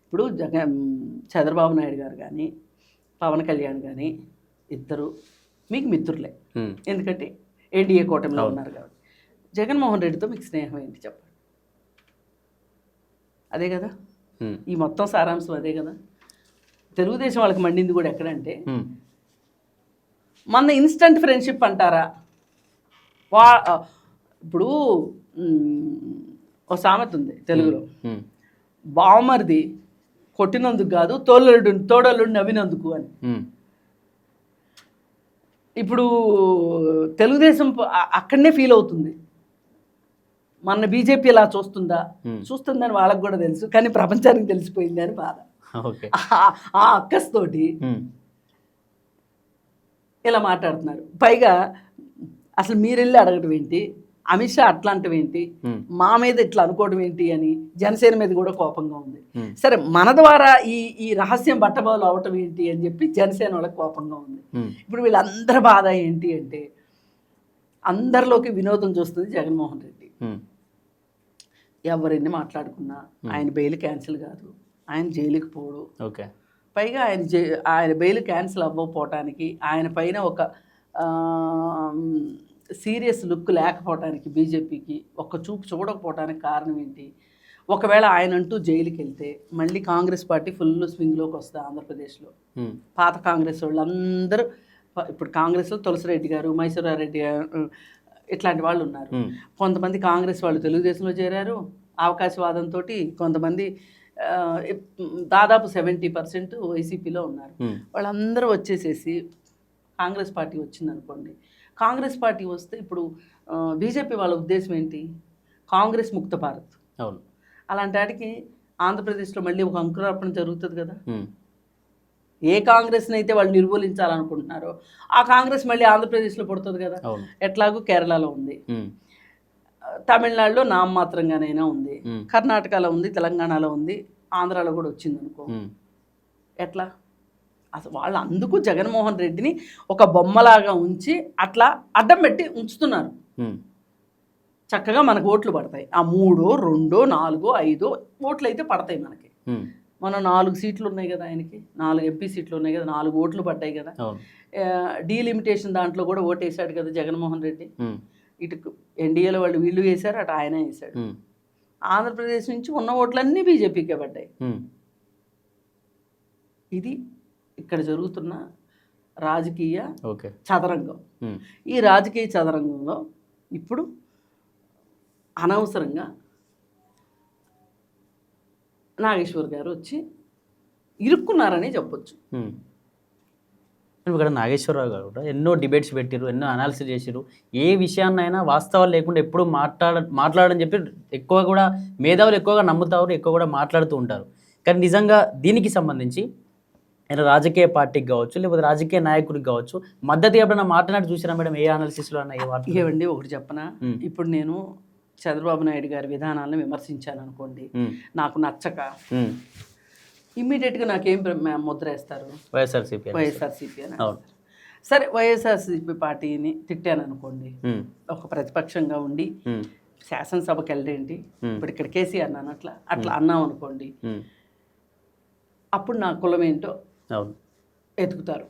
ఇప్పుడు చంద్రబాబు నాయుడు గారు కానీ పవన్ కళ్యాణ్ కానీ ఇద్దరు మీకు మిత్రులే, ఎందుకంటే ఎన్డీఏ కూటమిలో ఉన్నారు కాబట్టి. జగన్మోహన్ రెడ్డితో మీకు స్నేహం ఏంటి చెప్పండి? అదే కదా ఈ మొత్తం సారాంశం, అదే కదా. తెలుగుదేశం వాళ్ళకి మండింది కూడా ఎక్కడంటే, మన ఇన్స్టంట్ ఫ్రెండ్షిప్ అంటారా? ఇప్పుడు ఒక సామెత ఉంది తెలుగులో, బావమరిది కొట్టినందుకు కాదు, తోడల్లుడు నవ్వినందుకు అని. ఇప్పుడు తెలుగుదేశం అక్కడనే ఫీల్ అవుతుంది. మన బీజేపీ ఇలా చూస్తుందని వాళ్ళకి కూడా తెలుసు, కానీ ప్రపంచానికి తెలిసిపోయింది అని బాధ. ఆ అక్కస్తోటి ఇలా మాట్లాడుతున్నారు. పైగా అసలు మీరెళ్ళి అడగటం ఏంటి, అమిత్ షా అట్లాంటివి ఏంటి, మా మీద ఇట్లా అనుకోవడం ఏంటి అని జనసేన మీద కూడా కోపంగా ఉంది. సరే, మన ద్వారా ఈ రహస్యం బట్టబయలు అవటం ఏంటి అని చెప్పి జనసేన వాళ్ళకి కోపంగా ఉంది. ఇప్పుడు వీళ్ళందరి బాధ ఏంటి అంటే, అందరిలోకి వినోదం చూస్తుంది జగన్మోహన్ రెడ్డి. ఎవరిని మాట్లాడుకున్నా ఆయన బెయిల్ క్యాన్సిల్ కాదు, ఆయన జైలుకి పోడు. పైగా ఆయన బెయిల్ క్యాన్సిల్ అవ్వకపోవటానికి, ఆయన పైన ఒక సీరియస్ లుక్ లేకపోవటానికి, బీజేపీకి ఒక్క చూపు చూడకపోవటానికి కారణం ఏంటి? ఒకవేళ ఆయన అంటూ జైలుకి వెళ్తే మళ్ళీ కాంగ్రెస్ పార్టీ ఫుల్ స్వింగ్లోకి వస్తుంది ఆంధ్రప్రదేశ్లో. పాత కాంగ్రెస్ వాళ్ళందరూ, ఇప్పుడు కాంగ్రెస్లో తులసిరెడ్డి గారు, మైసూరారెడ్డి గారు, ఇట్లాంటి వాళ్ళు ఉన్నారు. కొంతమంది కాంగ్రెస్ వాళ్ళు తెలుగుదేశంలో చేరారు అవకాశవాదంతో, కొంతమంది దాదాపు 70% వైసీపీలో ఉన్నారు. వాళ్ళందరూ వచ్చేసేసి కాంగ్రెస్ పార్టీ వచ్చిందనుకోండి, కాంగ్రెస్ పార్టీ వస్తే ఇప్పుడు బీజేపీ వాళ్ళ ఉద్దేశం ఏంటి? కాంగ్రెస్ ముక్త భారత్. అవును. అలాంటి వాటికి ఆంధ్రప్రదేశ్లో మళ్ళీ ఒక అంకురార్పణ జరుగుతుంది కదా. ఏ కాంగ్రెస్ని అయితే వాళ్ళు నిర్మూలించాలనుకుంటున్నారో ఆ కాంగ్రెస్ మళ్ళీ ఆంధ్రప్రదేశ్లో పుడుతుంది కదా. ఎట్లాగూ కేరళలో ఉంది, తమిళనాడులో నామమాత్రంగానైనా ఉంది, కర్ణాటకలో ఉంది, తెలంగాణలో ఉంది, ఆంధ్రాలో కూడా వచ్చింది అనుకో, ఎట్లా? అసలు వాళ్ళు అందుకు జగన్మోహన్ రెడ్డిని ఒక బొమ్మలాగా ఉంచి అట్లా అడ్డం పెట్టి ఉంచుతున్నారు. చక్కగా మనకు ఓట్లు పడతాయి. ఆ 3, 2, 4, 5 ఓట్లు అయితే పడతాయి మనకి. మన 4 సీట్లు ఉన్నాయి కదా, ఆయనకి 4 ఎంపీ సీట్లు ఉన్నాయి కదా, 4 ఓట్లు పడ్డాయి కదా. డీలిమిటేషన్ దాంట్లో కూడా ఓటు వేసాడు కదా జగన్మోహన్ రెడ్డి. ఇటు ఎన్డీఏలో వాళ్ళు వీళ్ళు వేశారు, అటు ఆయన వేశాడు. ఆంధ్రప్రదేశ్ నుంచి ఉన్న ఓట్లన్నీ బీజేపీకే పడ్డాయి. ఇది ఇక్కడ జరుగుతున్న రాజకీయ చదరంగం. ఈ రాజకీయ చదరంగంలో ఇప్పుడు అనవసరంగా నాగేశ్వర్ గారు వచ్చి ఇరుక్కున్నారని చెప్పొచ్చు. ఇక్కడ నాగేశ్వరరావు గారు కూడా ఎన్నో డిబేట్స్ పెట్టిరు, ఎన్నో అనాలిసిస్ చేసిరు. ఏ విషయాన్నైనా వాస్తవాలు లేకుండా ఎప్పుడు మాట్లాడని చెప్పి ఎక్కువ కూడా మేధావులు ఎక్కువగా నమ్ముతారు, ఎక్కువ కూడా మాట్లాడుతూ ఉంటారు. కానీ నిజంగా దీనికి సంబంధించి ఆయన రాజకీయ పార్టీకి కావచ్చు, లేకపోతే రాజకీయ నాయకుడికి కావచ్చు, మద్దతు ఎప్పుడైనా మాట్లాడి చూసినా మేడం? ఏ అనాలిసిస్లో అన్న ఏవండి, ఒకటి చెప్పనా, ఇప్పుడు నేను చంద్రబాబు నాయుడు గారి విధానాలను విమర్శించాను అనుకోండి, నాకు నచ్చక ఇమ్మీడియట్గా నాకేం ముద్ర వేస్తారు? వైఎస్ఆర్సీపీ అని. సరే, వైఎస్ఆర్సీపీ పార్టీని తిట్టాను అనుకోండి, ఒక ప్రతిపక్షంగా ఉండి శాసనసభకి వెళ్ళేంటి, ఇప్పుడు ఇక్కడ కేసీఆర్ అన్నాను, అట్లా అన్నాం అనుకోండి, అప్పుడు నా కులం ఏంటో ఎతుకుతారు.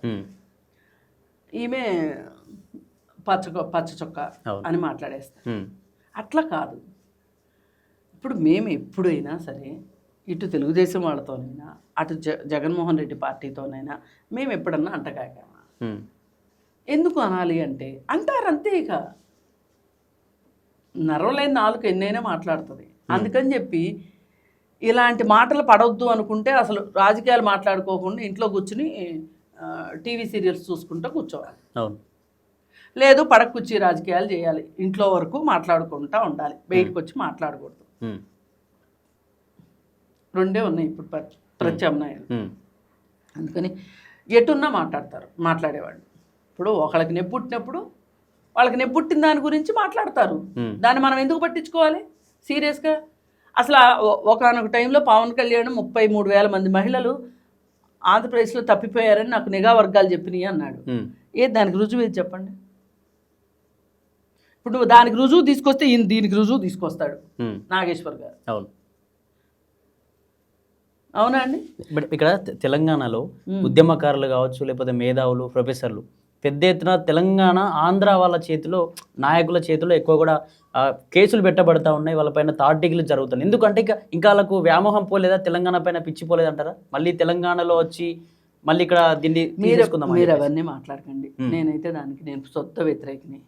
ఈమె పచ్చ చొక్క అని మాట్లాడేస్తారు. అట్లా కాదు. ఇప్పుడు మేము ఎప్పుడైనా సరే, ఇటు తెలుగుదేశం వాళ్ళతోనైనా, అటు జగన్మోహన్ రెడ్డి పార్టీతోనైనా మేము ఎప్పుడన్నా అంటకాయమా? ఎందుకు అనాలి అంటే అంటారంతే. ఇక నరవలేని నాలుగు ఎన్నైనా మాట్లాడుతుంది. అందుకని చెప్పి ఇలాంటి మాటలు పడవద్దు అనుకుంటే అసలు రాజకీయాలు మాట్లాడుకోకుండా ఇంట్లో కూర్చుని టీవీ సీరియల్స్ చూసుకుంటూ కూర్చోవాలి. లేదు, పడకుచ్చి రాజకీయాలు చేయాలి, ఇంట్లో వరకు మాట్లాడుకుంటూ ఉండాలి, బయటకు వచ్చి మాట్లాడకూడదు. రెండే ఉన్నాయి ఇప్పుడు ప్రత్యామ్నాయాలు. అందుకని ఎటున్నా మాట్లాడేవాళ్ళు. ఇప్పుడు ఒకళ్ళకి నొప్పి పుట్టినప్పుడు వాళ్ళకి నొప్పి పుట్టిన దాని గురించి మాట్లాడతారు. దాన్ని మనం ఎందుకు పట్టించుకోవాలి సీరియస్గా? అసలు ఒకనొక టైంలో పవన్ కళ్యాణ్ 33,000 మంది మహిళలు ఆంధ్రప్రదేశ్లో తప్పిపోయారని నాకు నిఘా వర్గాలు చెప్పినాయి అన్నాడు. దానికి రుజువు ఏది చెప్పండి? ఇప్పుడు నువ్వు దానికి రుజువు తీసుకొస్తే ఈయన దీనికి రుజువు తీసుకొస్తాడు నాగేశ్వర్ గారు. అవునా అండి? బట్ ఇక్కడ తెలంగాణలో ఉద్యమకారులు కావచ్చు, లేకపోతే మేధావులు, ప్రొఫెసర్లు పెద్ద ఎత్తున తెలంగాణ ఆంధ్ర వాళ్ళ చేతిలో, నాయకుల చేతిలో ఎక్కువ కూడా కేసులు పెట్టబడతా ఉన్నాయి, వాళ్ళపైన తార్టికలు జరుగుతున్నాయి. ఎందుకంటే ఇంకా వాళ్ళకు వ్యామోహం పోలేదా, తెలంగాణ పైన పిచ్చి పోలేదంటారా? మళ్ళీ తెలంగాణలో వచ్చి మళ్ళీ ఇక్కడ దీన్ని మీరు అవన్నీ మాట్లాడకండి. నేనైతే దానికి నేను సొంత వ్యతిరేకిని.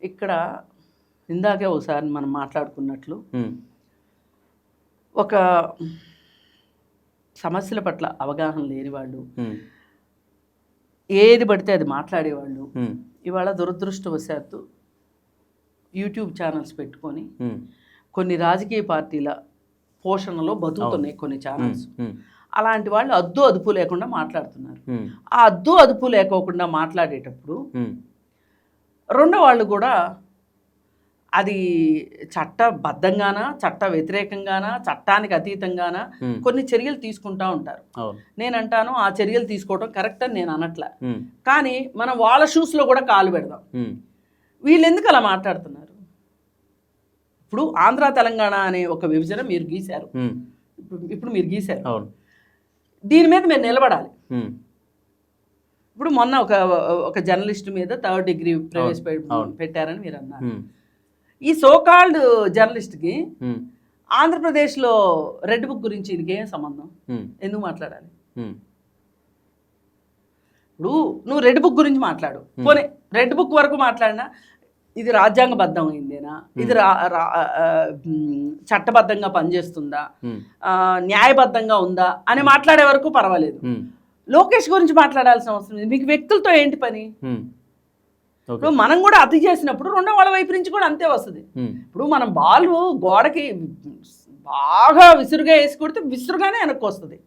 ఇక్కడ ఇందాకే ఒకసారి మనం మాట్లాడుకున్నట్లు ఒక సమస్యల పట్ల అవగాహన లేని వాళ్ళు, ఏది పడితే అది మాట్లాడేవాళ్ళు ఇవాళ దురదృష్టవశాత్తు యూట్యూబ్ ఛానల్స్ పెట్టుకొని కొన్ని రాజకీయ పార్టీల పోషణలో బతుకుతున్నాయి కొన్ని ఛానల్స్. అలాంటి వాళ్ళు అద్దు అదుపు లేకుండా మాట్లాడుతున్నారు. ఆ అద్దు అదుపు లేకోకుండా మాట్లాడేటప్పుడు రెండో వాళ్ళు కూడా అది చట్టబద్ధంగానా, చట్ట వ్యతిరేకంగానా, చట్టానికి అతీతంగానా కొన్ని చర్యలు తీసుకుంటా ఉంటారు. నేనంటాను ఆ చర్యలు తీసుకోవడం కరెక్ట్ అని నేను అనట్లే, కానీ మనం వాళ్ళ షూస్లో కూడా కాలు పెడదాం. వీళ్ళు ఎందుకు అలా మాట్లాడుతున్నారు? ఇప్పుడు ఆంధ్ర తెలంగాణ అనే ఒక విభజన మీరు గీశారు, ఇప్పుడు మీరు గీశారు, దీని మీద మీరు నిలబడాలి. ఇప్పుడు మొన్న ఒక జర్నలిస్ట్ మీద 3rd డిగ్రీ పెట్టారని మీరు అన్నారు. ఈ సోకాల్డ్ జర్నలిస్ట్కి ఆంధ్రప్రదేశ్లో రెడ్ బుక్ గురించి ఇంకేం సంబంధం? ఎందుకు మాట్లాడాలి? ఇప్పుడు నువ్వు రెడ్ బుక్ గురించి మాట్లాడు, పోనీ రెడ్ బుక్ వరకు మాట్లాడినా ఇది రాజ్యాంగబద్ధమైందేనా, ఇది చట్టబద్ధంగా పనిచేస్తుందా, న్యాయబద్ధంగా ఉందా అని మాట్లాడే వరకు పర్వాలేదు. లోకేష్ గురించి మాట్లాడాల్సిన అవసరం లేదు. మీకు వ్యక్తులతో ఏంటి పని? ఇప్పుడు మనం కూడా అతి చేసినప్పుడు రెండో వాళ్ళ వైపు నుంచి కూడా అంతే వస్తుంది. ఇప్పుడు మనం బాల్ గోడకి బాగా విసురుగా వేసి కొడితే విసురుగానే వెనక్కి వస్తుంది.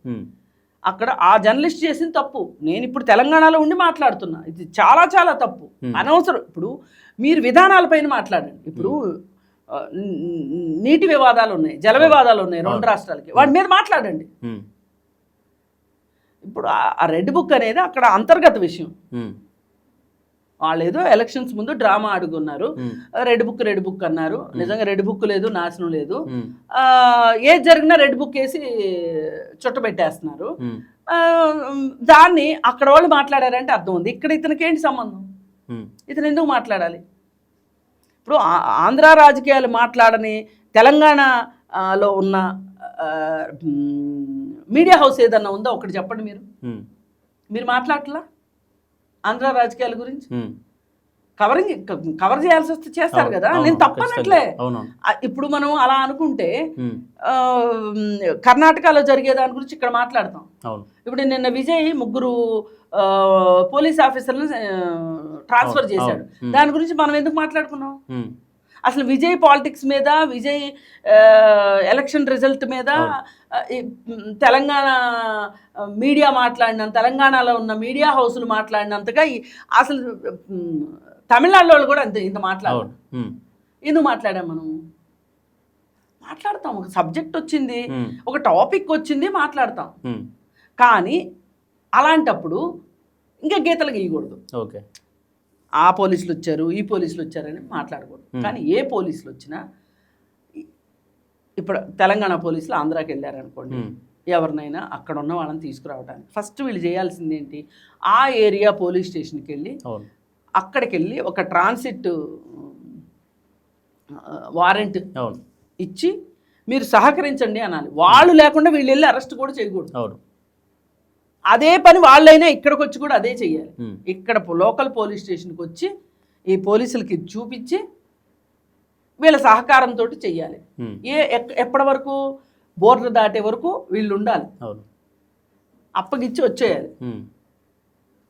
అక్కడ ఆ జర్నలిస్ట్ చేసిన తప్పు. నేను ఇప్పుడు తెలంగాణలో ఉండి మాట్లాడుతున్నా, ఇది చాలా చాలా తప్పు, అనవసరం. ఇప్పుడు మీరు విధానాలపైన మాట్లాడండి. ఇప్పుడు నీటి వివాదాలు ఉన్నాయి, జల వివాదాలు ఉన్నాయి 2 రాష్ట్రాలకి, వాటి మీద మాట్లాడండి. ఇప్పుడు ఆ రెడ్ బుక్ అనేది అక్కడ అంతర్గత విషయం. వాళ్ళు ఏదో ఎలక్షన్స్ ముందు డ్రామా అడుగున్నారు, రెడ్ బుక్ అన్నారు. నిజంగా రెడ్ బుక్ లేదు, నాశనం లేదు. ఏది జరిగినా రెడ్ బుక్ వేసి చుట్టబెట్టేస్తున్నారు. దాన్ని అక్కడ వాళ్ళు మాట్లాడారంటే అర్థం ఉంది. ఇక్కడ ఇతనికి ఏంటి సంబంధం? ఇతను ఎందుకు మాట్లాడాలి? ఇప్పుడు ఆంధ్ర రాజకీయాలు మాట్లాడని తెలంగాణలో ఉన్న మీడియా హౌస్ ఏదన్నా ఉందో ఒకటి చెప్పండి. మీరు మాట్లాడట్లా ఆంధ్ర రాజకీయాల గురించి? కవర్ చేయాల్సి వస్తే చేస్తారు కదా, నేను తప్పనట్లే. ఇప్పుడు మనం అలా అనుకుంటే కర్ణాటకలో జరిగే దాని గురించి ఇక్కడ మాట్లాడతాం. ఇప్పుడు నిన్న విజయ్ 3 పోలీస్ ఆఫీసర్లను ట్రాన్స్ఫర్ చేశాడు, దాని గురించి మనం ఎందుకు మాట్లాడుకున్నాం? అసలు విజయ్ పాలిటిక్స్ మీద, విజయ్ ఎలక్షన్ రిజల్ట్ మీద తెలంగాణ మీడియా మాట్లాడినంత, తెలంగాణలో ఉన్న మీడియా హౌస్లు మాట్లాడినంతగా అసలు తమిళనాడులో వాళ్ళు కూడా అంతే ఇంత మాట్లాడారు. ఎందుకు మాట్లాడాం? మనం మాట్లాడతాం, ఒక సబ్జెక్ట్ వచ్చింది, ఒక టాపిక్ వచ్చింది, మాట్లాడతాం. కానీ అలాంటప్పుడు ఇంకా గీతలు గీయకూడదు. ఓకే, ఆ పోలీసులు వచ్చారు, ఈ పోలీసులు వచ్చారని మాట్లాడకూడదు. కానీ ఏ పోలీసులు వచ్చినా, ఇప్పుడు తెలంగాణ పోలీసులు ఆంధ్రాకి వెళ్ళారనుకోండి, ఎవరినైనా అక్కడ ఉన్న వాళ్ళని తీసుకురావడానికి ఫస్ట్ వీళ్ళు చేయాల్సింది ఏంటి? ఆ ఏరియా పోలీస్ స్టేషన్కి వెళ్ళి అక్కడికి వెళ్ళి ఒక ట్రాన్సిట్ వారెంట్ ఇచ్చి మీరు సహకరించండి అనాలి. వాళ్ళు లేకుండా వీళ్ళు వెళ్ళి అరెస్ట్ కూడా చేయకూడదు. అదే పని వాళ్ళైనా ఇక్కడికి వచ్చి కూడా అదే చెయ్యాలి. ఇక్కడ లోకల్ పోలీస్ స్టేషన్కి వచ్చి ఈ పోలీసులకి చూపించి వీళ్ళ సహకారంతో చెయ్యాలి. ఎప్పటి వరకు? బోర్డర్ దాటే వరకు వీళ్ళు ఉండాలి, అప్పగిచ్చి వచ్చేయాలి.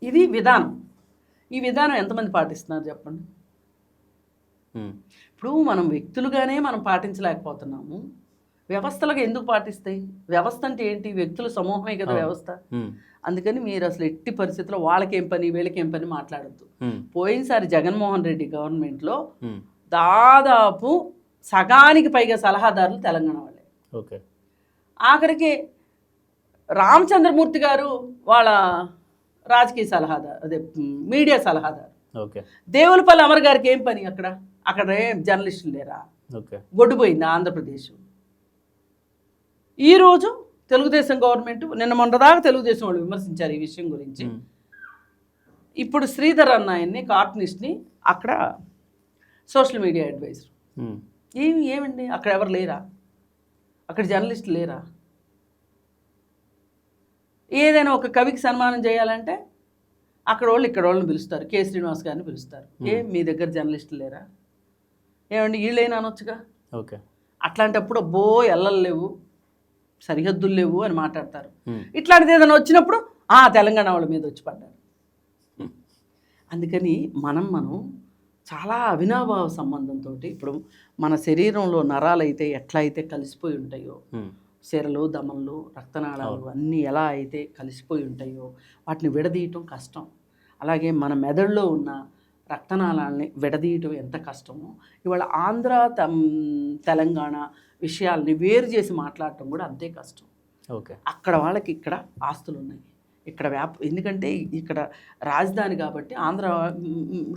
ఇది విధానం. ఈ విధానం ఎంతమంది పాటిస్తున్నారు చెప్పండి? ఇప్పుడు మనం వ్యక్తులుగానే మనం పాటించలేకపోతున్నాము, వ్యవస్థలుగా ఎందుకు పాటిస్తాయి? వ్యవస్థ అంటే ఏంటి? వ్యక్తుల సమూహమే కదా వ్యవస్థ. అందుకని మీరు అసలు ఎట్టి పరిస్థితుల్లో వాళ్ళకేం పని వీళ్ళకేం పని మాట్లాడద్దు. పోయినసారి జగన్మోహన్ రెడ్డి గవర్నమెంట్లో దాదాపు సగానికి పైగా సలహాదారులు తెలంగాణ వాళ్ళే. ఓకే, ఆఖరికి రామచంద్రమూర్తి గారు వాళ్ళ రాజకీయ సలహాదారు, అదే మీడియా సలహాదారు. ఓకే, దేవులపల్లి అమర్ గారికి ఏం పని అక్కడ? అక్కడ ఏం జర్నలిస్టులు లేరా? ఓకే, గొడ్డుపోయింది ఆంధ్రప్రదేశ్. ఈరోజు తెలుగుదేశం గవర్నమెంట్, నిన్న మొన్నదాకా తెలుగుదేశం వాళ్ళు విమర్శించారు ఈ విషయం గురించి. ఇప్పుడు శ్రీధర్ అన్న ఆయన్ని, కార్టూనిస్ట్ని అక్కడ సోషల్ మీడియా అడ్వైజర్. ఏమండి అక్కడ ఎవరు లేరా? అక్కడ జర్నలిస్టులు లేరా? ఏదైనా ఒక కవికి సన్మానం చేయాలంటే అక్కడ వాళ్ళు ఇక్కడ వాళ్ళని పిలుస్తారు, కె శ్రీనివాస్ గారిని పిలుస్తారు. మీ దగ్గర జర్నలిస్టులు లేరా? ఏమండి వీళ్ళైనా అనొచ్చుగా. ఓకే, అట్లాంటప్పుడు అబ్బో ఎల్లలేవు, సరిహద్దులు లేవు అని మాట్లాడతారు. Hmm. ఇట్లాంటిది ఏదైనా వచ్చినప్పుడు తెలంగాణ వాళ్ళ మీద వచ్చి పడ్డారు. అందుకని మనం చాలా అవినాభావ సంబంధంతో ఇప్పుడు మన శరీరంలో నరాలు అయితే ఎట్లా అయితే కలిసిపోయి ఉంటాయో, సిరలు, దమనలు, రక్తనాళాలు అన్నీ ఎలా అయితే కలిసిపోయి ఉంటాయో వాటిని విడదీయటం కష్టం. అలాగే మన మెదడులో ఉన్న రక్తనాళాలని విడదీయటం ఎంత కష్టమో, ఇవాళ ఆంధ్ర తెలంగాణ విషయాల్ని వేరు చేసి మాట్లాడటం కూడా అంతే కష్టం. ఓకే, అక్కడ వాళ్ళకి ఇక్కడ ఆస్తులు ఉన్నాయి, ఇక్కడ ఎందుకంటే ఇక్కడ రాజధాని కాబట్టి ఆంధ్ర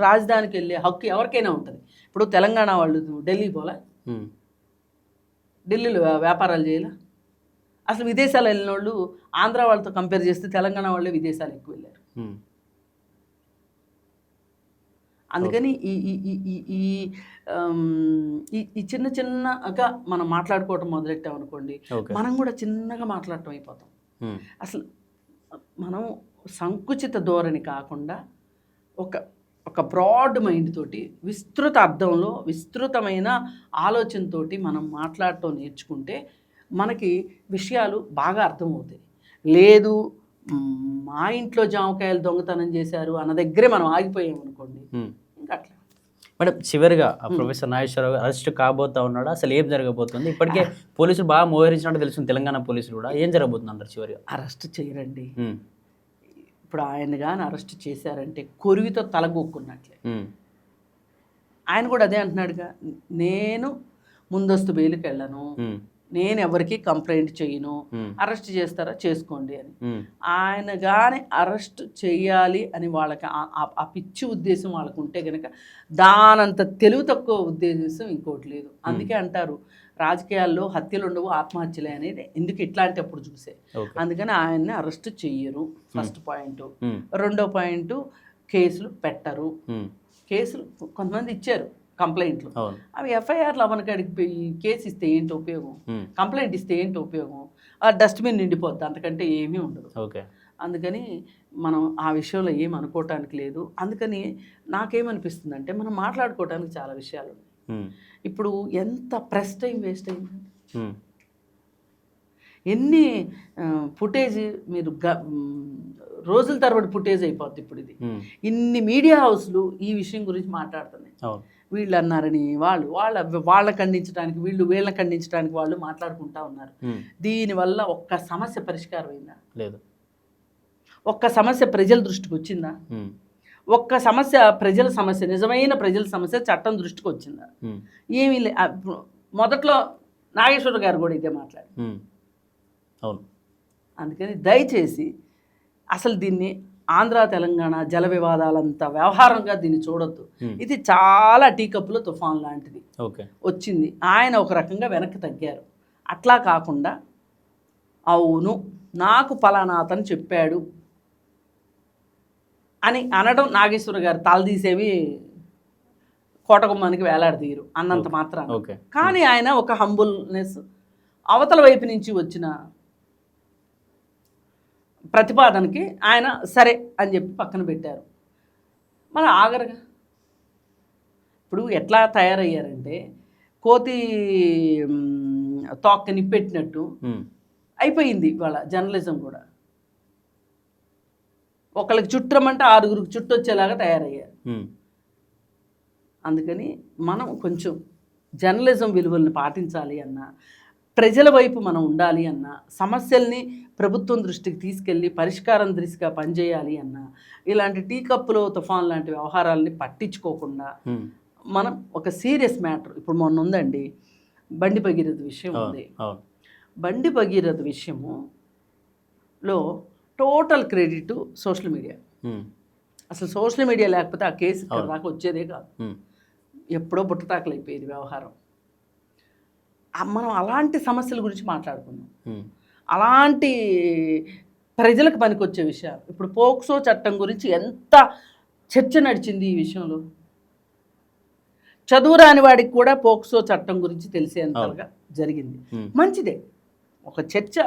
రాజధానికి వెళ్ళే హక్కు ఎవరికైనా ఉంటుంది. ఇప్పుడు తెలంగాణ వాళ్ళు ఢిల్లీ పోలే, ఢిల్లీలో వ్యాపారాలు చేయాల. అసలు విదేశాలు వెళ్ళిన వాళ్ళు ఆంధ్ర వాళ్ళతో కంపేర్ చేస్తే తెలంగాణ వాళ్ళే విదేశాలు ఎక్కువ వెళ్ళారు. అందుకని ఈ చిన్న చిన్నగా మనం మాట్లాడుకోవటం మొదలెట్టామనుకోండి, మనం కూడా చిన్నగా మాట్లాడటం అయిపోతాం. అసలు మనం సంకుచిత ధోరణి కాకుండా ఒక బ్రాడ్ మైండ్ తోటి, విస్తృత అర్థంలో విస్తృతమైన ఆలోచనతోటి మనం మాట్లాడటం నేర్చుకుంటే మనకి విషయాలు బాగా అర్థమవుతాయి. లేదు మా ఇంట్లో జామకాయలు దొంగతనం చేశారు అన్న దగ్గరే మనం ఆగిపోయామనుకోండి, ఇంకా అట్లా. మేడం, చివరిగా ప్రొఫెసర్ నాగేశ్వరరావు అరెస్ట్ కాబోతా ఉన్నాడు, అసలు ఏం జరగబోతుంది? ఇప్పటికే పోలీసులు బాగా మోహరించినట్టు తెలుస్తుంది, తెలంగాణ పోలీసులు కూడా. ఏం జరగబోతుంది అంటారు చివరిగా? అరెస్ట్ చేయరండి. ఇప్పుడు ఆయన కానీ అరెస్ట్ చేశారంటే కొరివితో తలగొక్కున్నట్లే. ఆయన కూడా అదే అంటున్నాడుగా, నేను ముందస్తు బెయిల్కి వెళ్ళను, నేను ఎవరికి కంప్లైంట్ చేయను, అరెస్ట్ చేస్తారా చేసుకోండి అని. ఆయన కానీ అరెస్ట్ చేయాలి అని వాళ్ళకి ఆ పిచ్చి ఉద్దేశం వాళ్ళకు ఉంటే కనుక దానంత తెలివి తక్కువ ఉద్దేశం ఇంకోటి లేదు. అందుకే అంటారు రాజకీయాల్లో హత్యలు ఉండవు, ఆత్మహత్యలే అనేది ఎందుకు ఇట్లాంటి అప్పుడు చూసే. అందుకని ఆయన్ని అరెస్ట్ చెయ్యరు, ఫస్ట్ పాయింట్. రెండో పాయింట్, కేసులు పెట్టరు. కేసులు కొంతమంది ఇచ్చారు కంప్లైంట్లు, అవి ఎఫ్ఐఆర్లు అవనకాడికి పోయి కేసు ఇస్తే ఏంటి ఉపయోగం, కంప్లైంట్ ఇస్తే ఏంటి ఉపయోగం? ఆ డస్ట్బిన్ నిండిపోద్ది, అంతకంటే ఏమీ ఉండదు. అందుకని మనం ఆ విషయంలో ఏం అనుకోవటానికి లేదు. అందుకని నాకేమనిపిస్తుంది అంటే మనం మాట్లాడుకోవటానికి చాలా విషయాలు ఉన్నాయి. ఇప్పుడు ఎంత ప్రెస్ టైం వేస్ట్ అయిందండి, ఎన్ని ఫుటేజ్ మీరు రోజుల తరబడి ఫుటేజ్ అయిపోద్ది. ఇప్పుడు ఇది ఇన్ని మీడియా హౌస్లు ఈ విషయం గురించి మాట్లాడుతున్నాయి. వీళ్ళు అన్నారని వాళ్ళ ఖండించడానికి, వీళ్ళని ఖండించడానికి వాళ్ళు మాట్లాడుకుంటా ఉన్నారు. దీనివల్ల ఒక్క సమస్య పరిష్కారం అయిందా? లేదు. ఒక్క సమస్య ప్రజల దృష్టికి వచ్చిందా? ఒక్క సమస్య ప్రజల సమస్య, నిజమైన ప్రజల సమస్య చట్టం దృష్టికి వచ్చిందా? ఏమీ లే. మొదట్లో నాగేశ్వర గారు కూడా ఇదే మాట్లాడారు. అవును. అందుకని దయచేసి అసలు దీన్ని ఆంధ్ర తెలంగాణ జల వివాదాలంత వ్యవహారంగా దీన్ని చూడొద్దు. ఇది చాలా టీ కప్పులో తుఫాన్ లాంటిది వచ్చింది. ఆయన ఒక రకంగా వెనక్కి తగ్గారు. అట్లా కాకుండా అవును నాకు పలానా అతను చెప్పాడు అని అనడం నాగేశ్వర గారు తలదీసేవి కోటగుమ్మానికి వేలాడదీయరు అన్నంత మాత్రాన. కానీ ఆయన ఒక హంబుల్నెస్, అవతల వైపు నుంచి వచ్చిన ప్రతిపాదనకి ఆయన సరే అని చెప్పి పక్కన పెట్టారు. మరి ఆగరుగా. ఇప్పుడు ఎట్లా తయారయ్యారంటే కోతి తోక్క నిప్పెట్టినట్టు అయిపోయింది వాళ్ళ జర్నలిజం కూడా. ఒకళ్ళకి చుట్టమంటే 6గురికి చుట్టొచ్చేలాగా తయారయ్యారు. అందుకని మనం కొంచెం జర్నలిజం విలువల్ని పాటించాలి అన్నా, ప్రజల వైపు మనం ఉండాలి అన్నా, సమస్యల్ని ప్రభుత్వం దృష్టికి తీసుకెళ్ళి పరిష్కారం దిశగా పనిచేయాలి అన్నా, ఇలాంటి టీ కప్పులో తుఫాన్ లాంటి వ్యవహారాలని పట్టించుకోకుండా మనం ఒక సీరియస్ మ్యాటర్, ఇప్పుడు మొన్న ఉందండి బండి భగీరథ విషయం ఉంది. బండి భగీరథ విషయములో టోటల్ క్రెడిట్ సోషల్ మీడియా. అసలు సోషల్ మీడియా లేకపోతే ఆ కేసు ఇక్కడ దాకా వచ్చేదే కాదు, ఎప్పుడో బుట్టతాకలు అయిపోయేది వ్యవహారం. మనం అలాంటి సమస్యల గురించి మాట్లాడుకున్నాం, అలాంటి ప్రజలకు పనికొచ్చే విషయాలు. ఇప్పుడు పోక్సో చట్టం గురించి ఎంత చర్చ నడిచింది ఈ విషయంలో. చదువురాని వాడికి కూడా పోక్సో చట్టం గురించి తెలిసేంతగా జరిగింది. మంచిదే, ఒక చర్చ,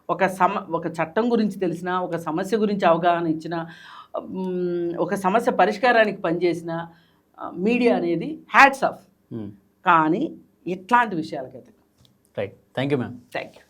ఒక చట్టం గురించి తెలిసిన, ఒక సమస్య గురించి అవగాహన ఇచ్చిన, ఒక సమస్య పరిష్కారానికి పనిచేసిన మీడియా అనేది హ్యాట్స్ ఆఫ్. కానీ ఇట్లాంటి విషయాలకైతే right. Thank you ma'am. Thank you.